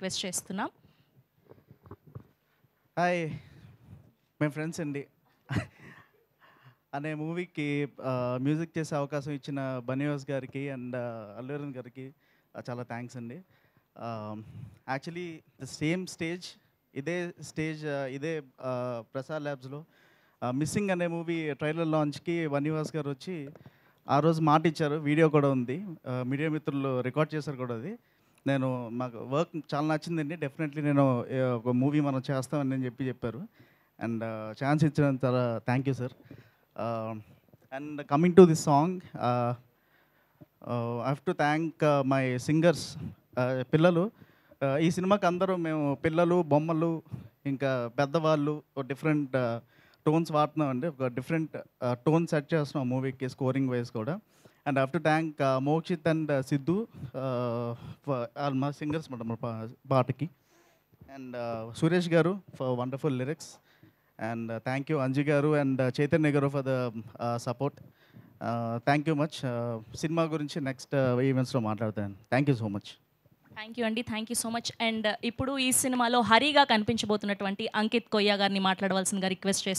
Request చేస్తున్నాం. Hi, మేము friends అండి. అనే మూవీకి మ్యూజిక్ చేసే అవకాశం ఇచ్చిన బనివాస్ గారికి అండ్ అల్లు అర్జున్ గారికి చాలా థ్యాంక్స్ అండి. యాక్చువల్లీ ద సేమ్ స్టేజ్, ఇదే స్టేజ్, ఇదే ప్రసాద్ ల్యాబ్స్లో మిస్సింగ్ అనే మూవీ ట్రైలర్ లాంచ్కి బనివాస్ గారు వచ్చి ఆ రోజు మాట ఇచ్చారు. వీడియో కూడా ఉంది, మీడియా మిత్రులు రికార్డ్ చేశారు కూడా. అది మాకు వర్క్ చాలా నచ్చిందండి. డెఫినెట్లీ నేను ఒక మూవీ మనం చేస్తామని చెప్పారు. అండ్ ఛాన్స్ ఇచ్చినంత thank you sir. And coming to this song, I have to thank my singers. పిల్లలు ఈ సినిమాకి అందరూ మేము పిల్లలు, బొమ్మలు, ఇంకా పెద్దవాళ్ళు డిఫరెంట్ టోన్స్ వాడుతున్నాం అండి. ఒక డిఫరెంట్ టోన్ సెట్ చేస్తున్నాం మూవీకి స్కోరింగ్ వైజ్ కూడా. And I have to thank Mokshith and Siddhu, మా సింగర్స్ మన పాటకి. And Suresh garu for wonderful lyrics. And thank you Anji garu and Chaitanya garu for the support. Thank you much. Cinema గురించి నెక్స్ట్ ఈవెంట్స్లో మాట్లాడతాను. Thank you so much. Thank you అండి, thank you so much. And ఇప్పుడు ఈ సినిమాలో హరిగా కనిపించబోతున్నటువంటి అంకిత్ కొయ్య గారిని మాట్లాడవలసిందిగా రిక్వెస్ట్ చేస్తున్నాను.